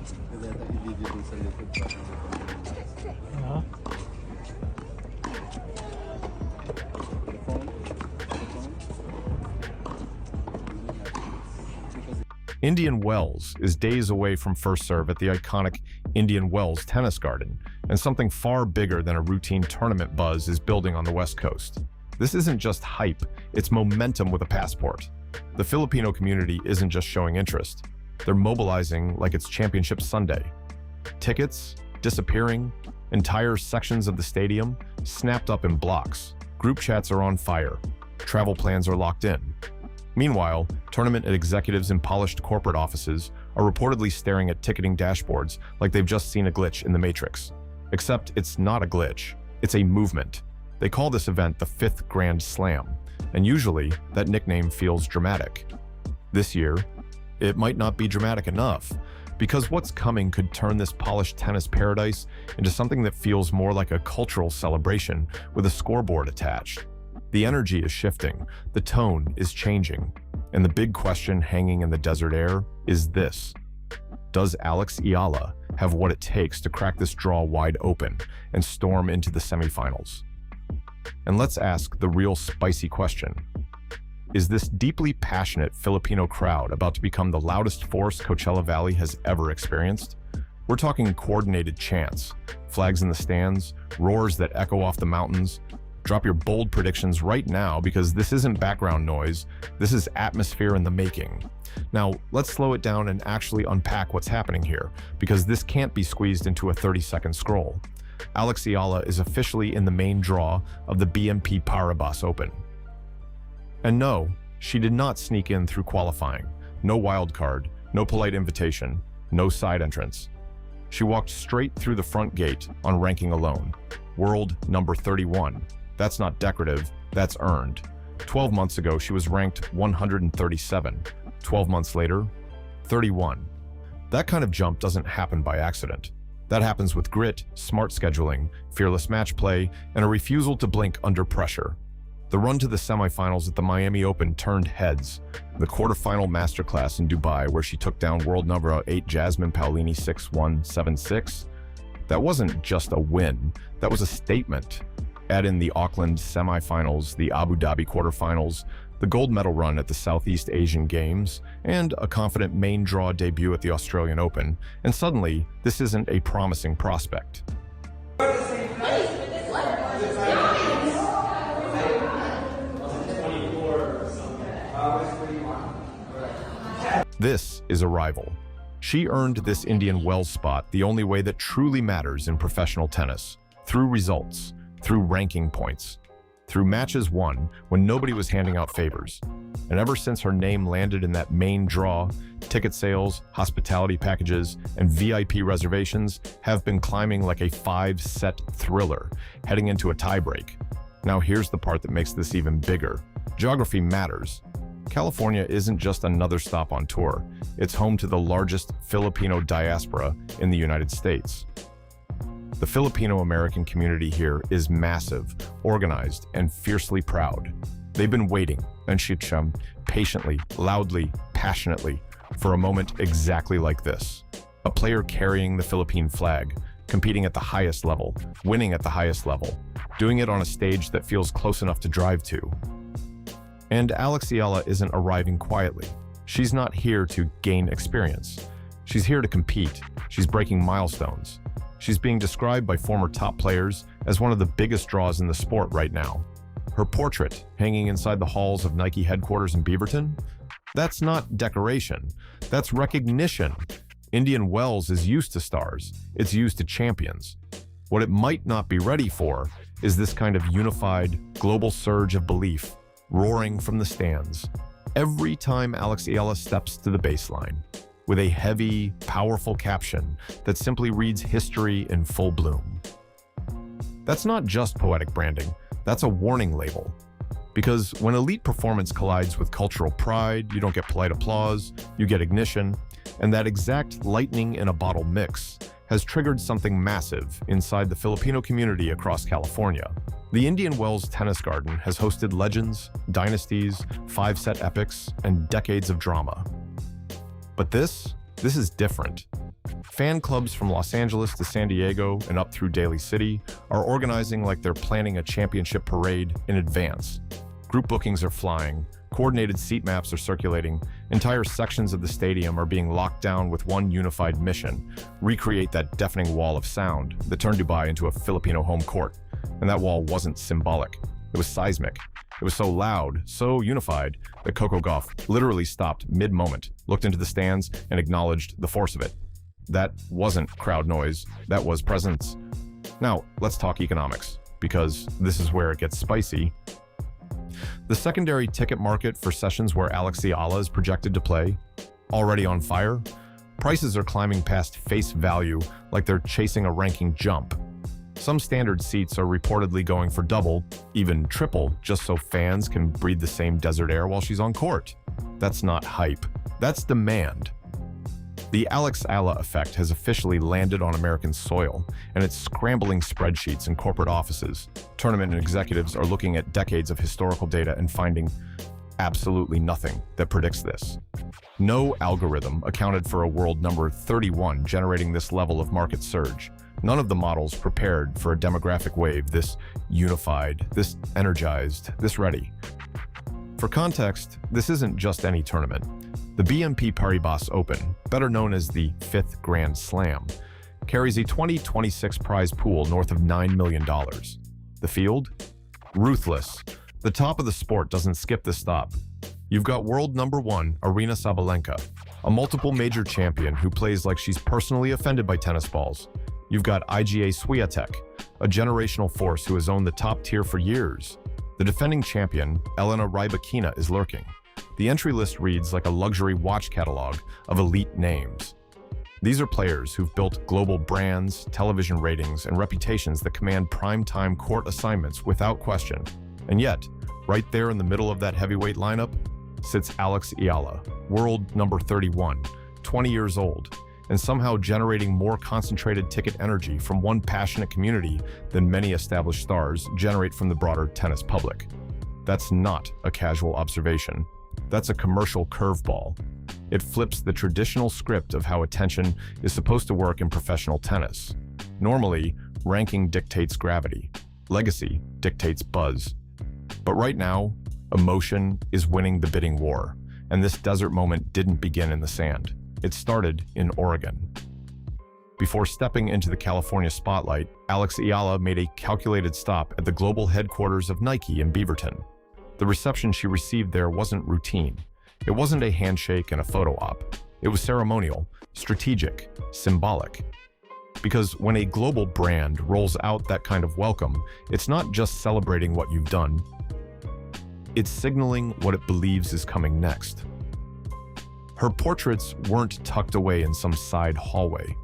Kasi ito i-video din sa likod pa. Uh-huh. The phone. Indian Wells is days away from first serve at the iconic Indian Wells Tennis Garden, and something far bigger than a routine tournament buzz is building on the West Coast. This isn't just hype, it's momentum with a passport. The Filipino community isn't just showing interest. They're mobilizing like it's Championship Sunday. Tickets disappearing, entire sections of the stadium snapped up in blocks. Group chats are on fire. Travel plans are locked in. Meanwhile, tournament executives in polished corporate offices are reportedly staring at ticketing dashboards like they've just seen a glitch in the Matrix. Except it's not a glitch, it's a movement. They call this event the 5th Grand Slam, and usually that nickname feels dramatic. This year, it might not be dramatic enough, because what's coming could turn this polished tennis paradise into something that feels more like a cultural celebration with a scoreboard attached. The energy is shifting, the tone is changing, and the big question hanging in the desert air is this: does Alex Eala have what it takes to crack this draw wide open and storm into the semifinals? And let's ask the real spicy question. Is this deeply passionate Filipino crowd about to become the loudest force Coachella Valley has ever experienced? We're talking coordinated chants, flags in the stands, roars that echo off the mountains. Drop your bold predictions right now, because this isn't background noise, this is atmosphere in the making. Now, let's slow it down and actually unpack what's happening here, because this can't be squeezed into a 30-second scroll. Alex Eala is officially in the main draw of the BNP Paribas Open. And no, she did not sneak in through qualifying. No wild card, no polite invitation, no side entrance. She walked straight through the front gate on ranking alone. World number 31. That's not decorative, that's earned. 12 months ago, she was ranked 137. 12 months later, 31. That kind of jump doesn't happen by accident. That happens with grit, smart scheduling, fearless match play, and a refusal to blink under pressure. The run to the semifinals at the Miami Open turned heads. The quarterfinal masterclass in Dubai, where she took down world number 8 Jasmine Paolini 6-1, 7-6. That wasn't just a win, that was a statement. Add in the Auckland semifinals, the Abu Dhabi quarterfinals, the gold medal run at the Southeast Asian Games, and a confident main draw debut at the Australian Open, and suddenly, this isn't a promising prospect. This is a rival. She earned this Indian Wells spot the only way that truly matters in professional tennis, through results, through ranking points, through matches won when nobody was handing out favors. And ever since her name landed in that main draw, ticket sales, hospitality packages, and VIP reservations have been climbing like a 5-set thriller, heading into a tiebreak. Now here's the part that makes this even bigger. Geography matters. California isn't just another stop on tour. It's home to the largest Filipino diaspora in the United States. The Filipino-American community here is massive, organized, and fiercely proud. They've been waiting, and Shitsham, patiently, loudly, passionately, for a moment exactly like this. A player carrying the Philippine flag, competing at the highest level, winning at the highest level, doing it on a stage that feels close enough to drive to. And Alex Eala isn't arriving quietly. She's not here to gain experience. She's here to compete. She's breaking milestones. She's being described by former top players as one of the biggest draws in the sport right now. Her portrait, hanging inside the halls of Nike headquarters in Beaverton? That's not decoration. That's recognition. Indian Wells is used to stars. It's used to champions. What it might not be ready for is this kind of unified, global surge of belief, roaring from the stands, every time Alex Eala steps to the baseline, with a heavy, powerful caption that simply reads history in full bloom. That's not just poetic branding, that's a warning label. Because when elite performance collides with cultural pride, you don't get polite applause, you get ignition, and that exact lightning in a bottle mix has triggered something massive inside the Filipino community across California. The Indian Wells Tennis Garden has hosted legends, dynasties, 5-set epics, and decades of drama. But this is different. Fan clubs from Los Angeles to San Diego and up through Daly City are organizing like they're planning a championship parade in advance. Group bookings are flying, coordinated seat maps are circulating, entire sections of the stadium are being locked down with one unified mission: recreate that deafening wall of sound that turned Dubai into a Filipino home court. And that wall wasn't symbolic, it was seismic. It was so loud, so unified, that Coco Gauff literally stopped mid-moment, looked into the stands, and acknowledged the force of it. That wasn't crowd noise, that was presence. Now, let's talk economics, because this is where it gets spicy. The secondary ticket market for sessions where Alex Eala is projected to play, already on fire. Prices are climbing past face value like they're chasing a ranking jump. Some standard seats are reportedly going for double, even triple, just so fans can breathe the same desert air while she's on court. That's not hype, that's demand. The Alex Eala effect has officially landed on American soil, and it's scrambling spreadsheets in corporate offices. Tournament executives are looking at decades of historical data and finding absolutely nothing that predicts this. No algorithm accounted for a world number 31 generating this level of market surge. None of the models prepared for a demographic wave this unified, this energized, this ready. For context, this isn't just any tournament. The BNP Paribas Open, better known as the 5th Grand Slam, carries a 2026 prize pool north of $9 million. The field? Ruthless. The top of the sport doesn't skip the stop. You've got world number 1, Aryna Sabalenka, a multiple major champion who plays like she's personally offended by tennis balls. You've got Iga Swiatek, a generational force who has owned the top tier for years. The defending champion, Elena Rybakina, is lurking. The entry list reads like a luxury watch catalog of elite names. These are players who've built global brands, television ratings, and reputations that command prime-time court assignments without question. And yet, right there in the middle of that heavyweight lineup, sits Alex Eala, world number 31, 20 years old, and somehow generating more concentrated ticket energy from one passionate community than many established stars generate from the broader tennis public. That's not a casual observation. That's a commercial curveball. It flips the traditional script of how attention is supposed to work in professional tennis. Normally, ranking dictates gravity. Legacy dictates buzz. But right now, emotion is winning the bidding war, and this desert moment didn't begin in the sand. It started in Oregon. Before stepping into the California spotlight, Alex Eala made a calculated stop at the global headquarters of Nike in Beaverton. The reception she received there wasn't routine. It wasn't a handshake and a photo op. It was ceremonial, strategic, symbolic. Because when a global brand rolls out that kind of welcome, it's not just celebrating what you've done. It's signaling what it believes is coming next. Her portraits weren't tucked away in some side hallway.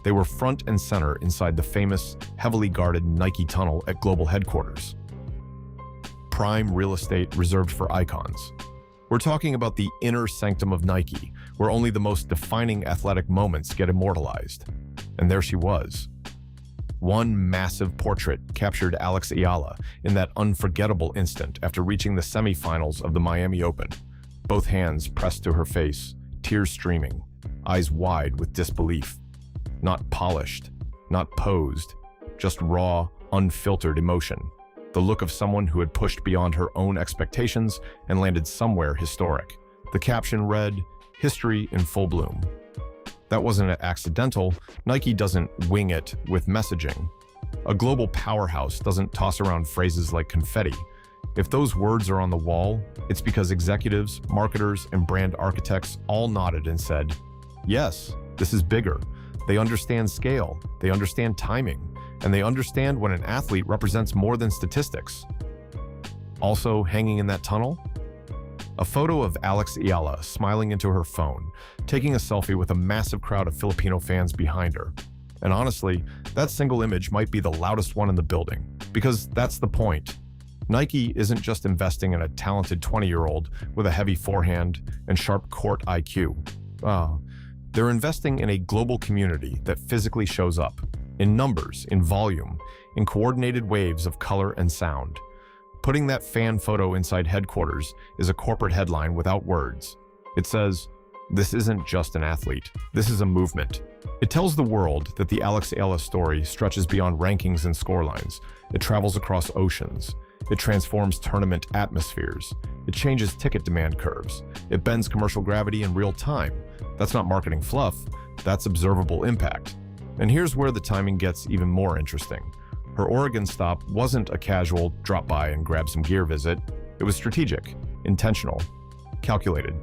They were front and center inside the famous, heavily guarded Nike tunnel at global headquarters. Prime real estate reserved for icons. We're talking about the inner sanctum of Nike, where only the most defining athletic moments get immortalized. And there she was. One massive portrait captured Alex Eala in that unforgettable instant after reaching the semifinals of the Miami Open. Both hands pressed to her face, tears streaming, eyes wide with disbelief. Not polished, not posed, just raw, unfiltered emotion. The look of someone who had pushed beyond her own expectations and landed somewhere historic. The caption read, "History in full bloom." That wasn't accidental. Nike doesn't wing it with messaging. A global powerhouse doesn't toss around phrases like confetti. If those words are on the wall, it's because executives, marketers, and brand architects all nodded and said, yes, this is bigger. They understand scale, they understand timing, and they understand when an athlete represents more than statistics. Also hanging in that tunnel? A photo of Alex Eala smiling into her phone, taking a selfie with a massive crowd of Filipino fans behind her. And honestly, that single image might be the loudest one in the building, because that's the point. Nike isn't just investing in a talented 20-year-old with a heavy forehand and sharp court IQ. They're investing in a global community that physically shows up, in numbers, in volume, in coordinated waves of color and sound. Putting that fan photo inside headquarters is a corporate headline without words. It says, This isn't just an athlete. This is a movement. It tells the world that the Eala story stretches beyond rankings and scorelines. It travels across oceans. It transforms tournament atmospheres. It changes ticket demand curves. It bends commercial gravity in real time. That's not marketing fluff. That's observable impact. And here's where the timing gets even more interesting. Her Oregon stop wasn't a casual drop by and grab some gear visit. It was strategic, intentional, calculated.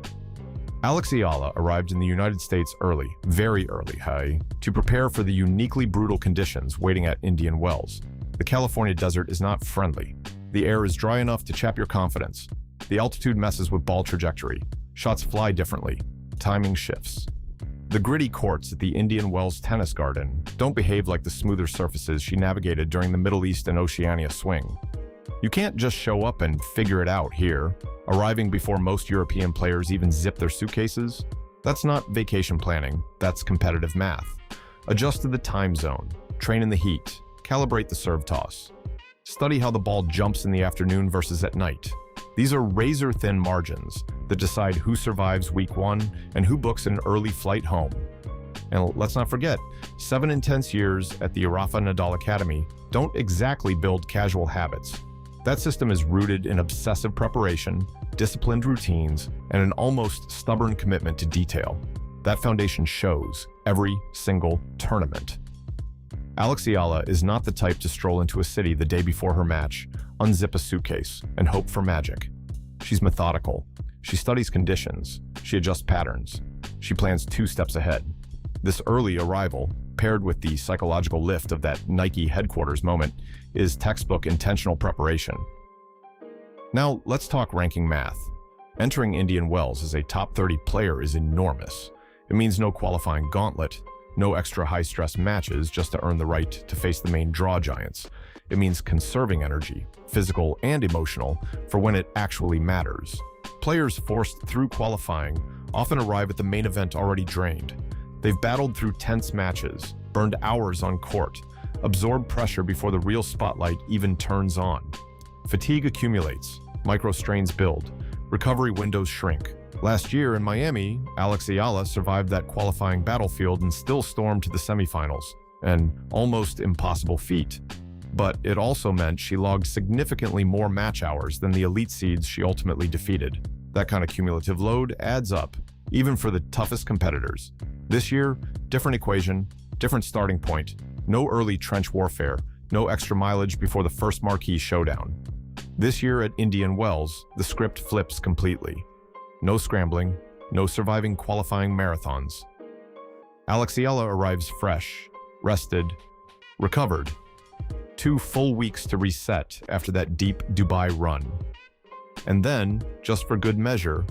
Eala arrived in the United States early, very early, to prepare for the uniquely brutal conditions waiting at Indian Wells. The California desert is not friendly. The air is dry enough to chap your confidence. The altitude messes with ball trajectory. Shots fly differently. Timing shifts. The gritty courts at the Indian Wells tennis garden don't behave like the smoother surfaces she navigated during the Middle East and Oceania swing. You can't just show up and figure it out here, arriving before most European players even zip their suitcases. That's not vacation planning, that's competitive math. Adjust to the time zone, train in the heat, calibrate the serve toss. Study how the ball jumps in the afternoon versus at night. These are razor-thin margins that decide who survives week one and who books an early flight home. And let's not forget, 7 intense years at the Rafa Nadal Academy don't exactly build casual habits. That system is rooted in obsessive preparation, disciplined routines, and an almost stubborn commitment to detail. That foundation shows every single tournament. Eala is not the type to stroll into a city the day before her match, unzip a suitcase, and hope for magic. She's methodical. She studies conditions. She adjusts patterns. She plans 2 steps ahead. This early arrival, paired with the psychological lift of that Nike headquarters moment, is textbook intentional preparation. Now, let's talk ranking math. Entering Indian Wells as a top 30 player is enormous. It means no qualifying gauntlet, no extra high-stress matches just to earn the right to face the main draw giants. It means conserving energy, physical and emotional, for when it actually matters. Players forced through qualifying often arrive at the main event already drained. They've battled through tense matches, burned hours on court, absorbed pressure before the real spotlight even turns on. Fatigue accumulates, micro-strains build, recovery windows shrink. Last year in Miami, Eala survived that qualifying battlefield and still stormed to the semifinals, an almost impossible feat. But it also meant she logged significantly more match hours than the elite seeds she ultimately defeated. That kind of cumulative load adds up, even for the toughest competitors. This year, different equation, different starting point, no early trench warfare, no extra mileage before the first marquee showdown. This year at Indian Wells, the script flips completely. No scrambling, no surviving qualifying marathons. Eala arrives fresh, rested, recovered. 2 full weeks to reset after that deep Dubai run. And then, just for good measure,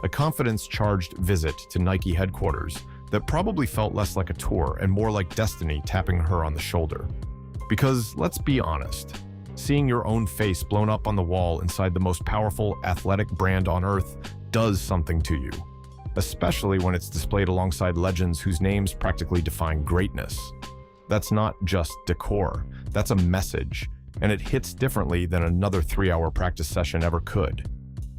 a confidence-charged visit to Nike headquarters that probably felt less like a tour and more like destiny tapping her on the shoulder. Because let's be honest, seeing your own face blown up on the wall inside the most powerful athletic brand on earth does something to you, especially when it's displayed alongside legends whose names practically define greatness. That's not just decor, that's a message, and it hits differently than another 3-hour practice session ever could.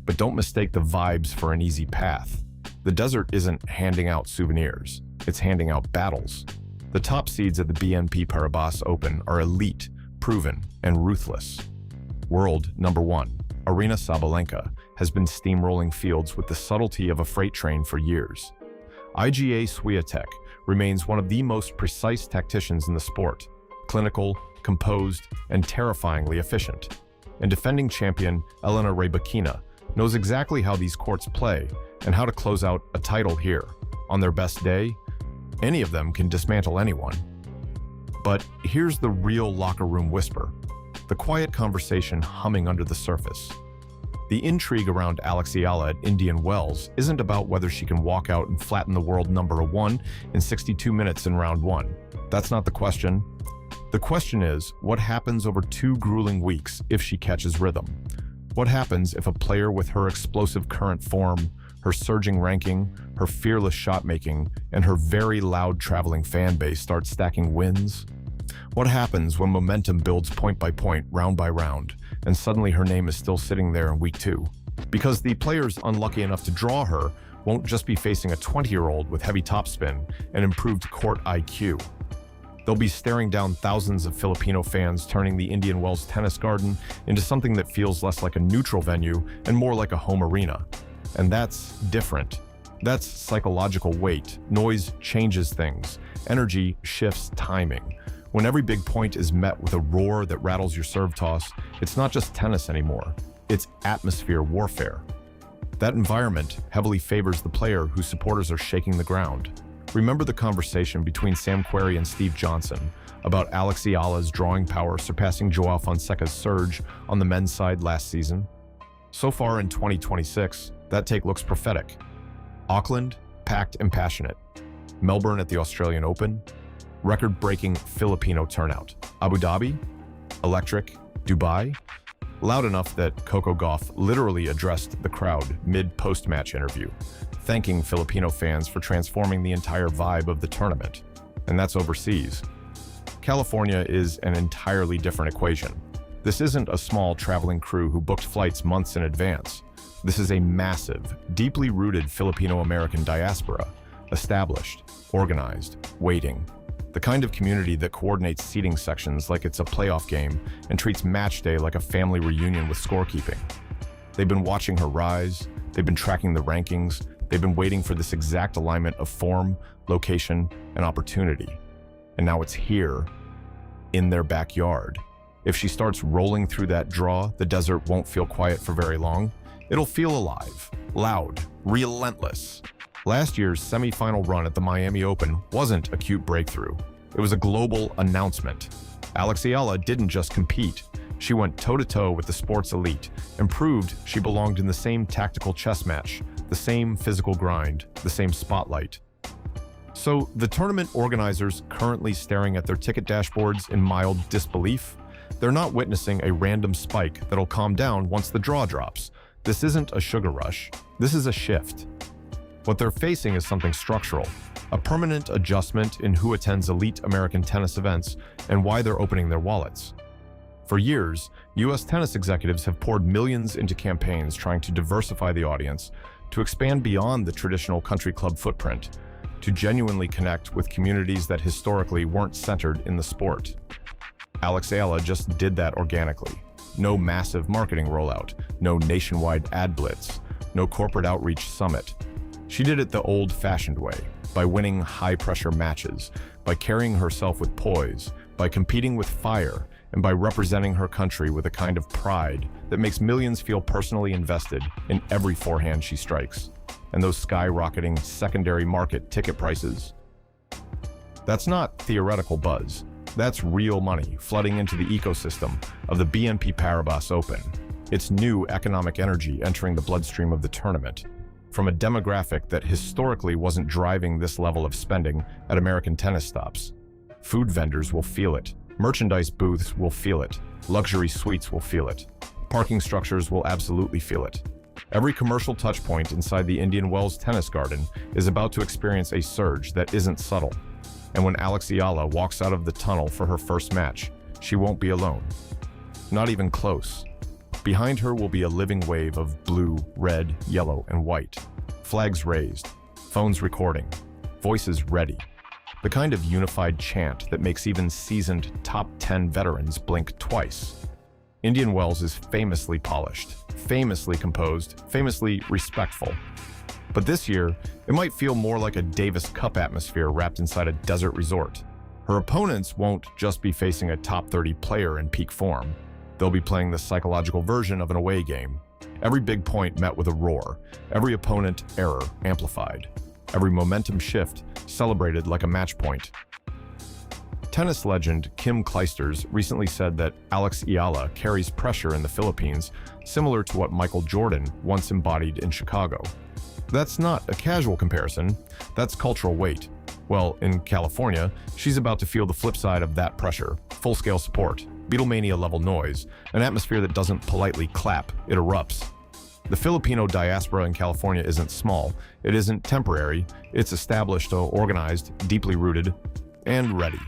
But don't mistake the vibes for an easy path. The desert isn't handing out souvenirs, it's handing out battles. The top seeds at the BNP Paribas Open are elite, proven, and ruthless. World number 1, Aryna Sabalenka, has been steamrolling fields with the subtlety of a freight train for years. IGA Swiatek remains one of the most precise tacticians in the sport, clinical, composed, and terrifyingly efficient. And defending champion Elena Rybakina knows exactly how these courts play and how to close out a title here. On their best day, any of them can dismantle anyone. But here's the real locker room whisper, the quiet conversation humming under the surface. The intrigue around Eala at Indian Wells isn't about whether she can walk out and flatten the world number 1 in 62 minutes in round 1. That's not the question. The question is, what happens over 2 grueling weeks if she catches rhythm? What happens if a player with her explosive current form, her surging ranking, her fearless shot-making, and her very loud traveling fan base starts stacking wins? What happens when momentum builds point by point, round by round, and suddenly her name is still sitting there in week 2? Because the players unlucky enough to draw her won't just be facing a 20-year-old with heavy topspin and improved court IQ. They'll be staring down thousands of Filipino fans, turning the Indian Wells Tennis Garden into something that feels less like a neutral venue and more like a home arena. And that's different. That's psychological weight. Noise changes things. Energy shifts timing. When every big point is met with a roar that rattles your serve toss, it's not just tennis anymore. It's atmosphere warfare. That environment heavily favors the player whose supporters are shaking the ground. Remember the conversation between Sam Querrey and Steve Johnson about Alex Eala's drawing power surpassing Joao Fonseca's surge on the men's side last season? So far in 2026, that take looks prophetic. Auckland, packed and passionate. Melbourne at the Australian Open, record-breaking Filipino turnout. Abu Dhabi, electric. Dubai, loud enough that Coco Gauff literally addressed the crowd mid-post-match interview, thanking Filipino fans for transforming the entire vibe of the tournament. And that's overseas. California is an entirely different equation. This isn't a small traveling crew who booked flights months in advance. This is a massive, deeply rooted Filipino-American diaspora, established, organized, waiting. The kind of community that coordinates seating sections like it's a playoff game and treats match day like a family reunion with scorekeeping. They've been watching her rise, they've been tracking the rankings, they've been waiting for this exact alignment of form, location, and opportunity. And now it's here, in their backyard. If she starts rolling through that draw, the desert won't feel quiet for very long. It'll feel alive, loud, relentless. Last year's semi-final run at the Miami Open wasn't a cute breakthrough. It was a global announcement. Alex Eala didn't just compete. She went toe-to-toe with the sport's elite and proved she belonged in the same tactical chess match, the same physical grind, the same spotlight. So the tournament organizers currently staring at their ticket dashboards in mild disbelief? They're not witnessing a random spike that'll calm down once the draw drops. This isn't a sugar rush. This is a shift. What they're facing is something structural, a permanent adjustment in who attends elite American tennis events and why they're opening their wallets. For years, US tennis executives have poured millions into campaigns trying to diversify the audience, to expand beyond the traditional country club footprint, to genuinely connect with communities that historically weren't centered in the sport. Alex Eala just did that organically. No massive marketing rollout, no nationwide ad blitz, no corporate outreach summit. She did it the old-fashioned way, by winning high-pressure matches, by carrying herself with poise, by competing with fire, and by representing her country with a kind of pride that makes millions feel personally invested in every forehand she strikes. And those skyrocketing secondary market ticket prices. That's not theoretical buzz. That's real money flooding into the ecosystem of the BNP Paribas Open. It's new economic energy entering the bloodstream of the tournament. From a demographic that historically wasn't driving this level of spending at American tennis stops. Food vendors will feel it. Merchandise booths will feel it. Luxury suites will feel it. Parking structures will absolutely feel it. Every commercial touchpoint inside the Indian Wells Tennis Garden is about to experience a surge that isn't subtle. And when Alex Eala walks out of the tunnel for her first match, she won't be alone. Not even close. Behind her will be a living wave of blue, red, yellow, and white. Flags raised, phones recording, voices ready. The kind of unified chant that makes even seasoned top 10 veterans blink twice. Indian Wells is famously polished, famously composed, famously respectful. But this year, it might feel more like a Davis Cup atmosphere wrapped inside a desert resort. Her opponents won't just be facing a top 30 player in peak form. They'll be playing the psychological version of an away game. Every big point met with a roar, every opponent error amplified, every momentum shift celebrated like a match point. Tennis legend Kim Clijsters recently said that Alex Eala carries pressure in the Philippines similar to what Michael Jordan once embodied in Chicago. That's not a casual comparison, that's cultural weight. Well, in California, she's about to feel the flip side of that pressure, full-scale support, Beatlemania-level noise, an atmosphere that doesn't politely clap, it erupts. The Filipino diaspora in California isn't small, it isn't temporary, it's established, organized, deeply rooted, and ready.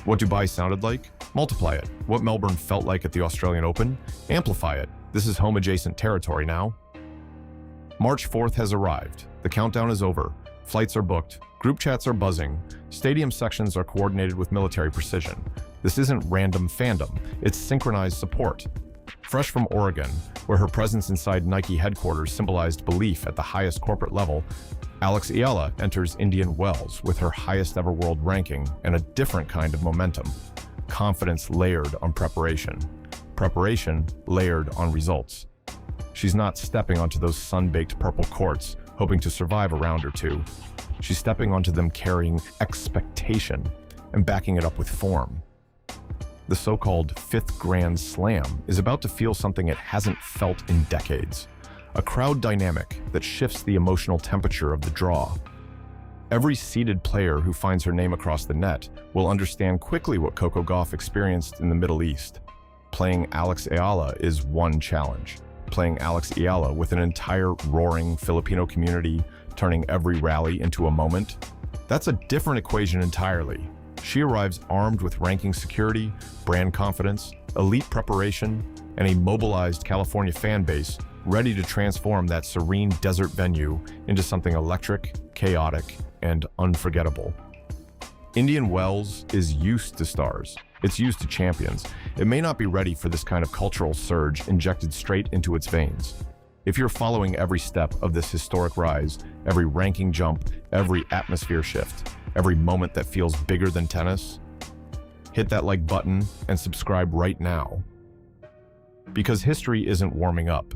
What Dubai sounded like? Multiply it. What Melbourne felt like at the Australian Open? Amplify it. This is home-adjacent territory now. March 4th has arrived. The countdown is over. Flights are booked. Group chats are buzzing. Stadium sections are coordinated with military precision. This isn't random fandom. It's synchronized support. Fresh from Oregon, where her presence inside Nike headquarters symbolized belief at the highest corporate level, Alex Eala enters Indian Wells with her highest ever world ranking and a different kind of momentum. Confidence layered on preparation. Preparation layered on results. She's not stepping onto those sun-baked purple courts, hoping to survive a round or two. She's stepping onto them carrying expectation and backing it up with form. The so-called fifth Grand Slam is about to feel something it hasn't felt in decades. A crowd dynamic that shifts the emotional temperature of the draw. Every seeded player who finds her name across the net will understand quickly what Coco Gauff experienced in the Middle East. Playing Alex Eala is one challenge. Playing Alex Eala with an entire roaring Filipino community, turning every rally into a moment, that's a different equation entirely. She arrives armed with ranking security, brand confidence, elite preparation, and a mobilized California fan base ready to transform that serene desert venue into something electric, chaotic, and unforgettable. Indian Wells is used to stars. It's used to champions. It may not be ready for this kind of cultural surge injected straight into its veins. If you're following every step of this historic rise, every ranking jump, every atmosphere shift, every moment that feels bigger than tennis, hit that like button and subscribe right now. Because history isn't warming up.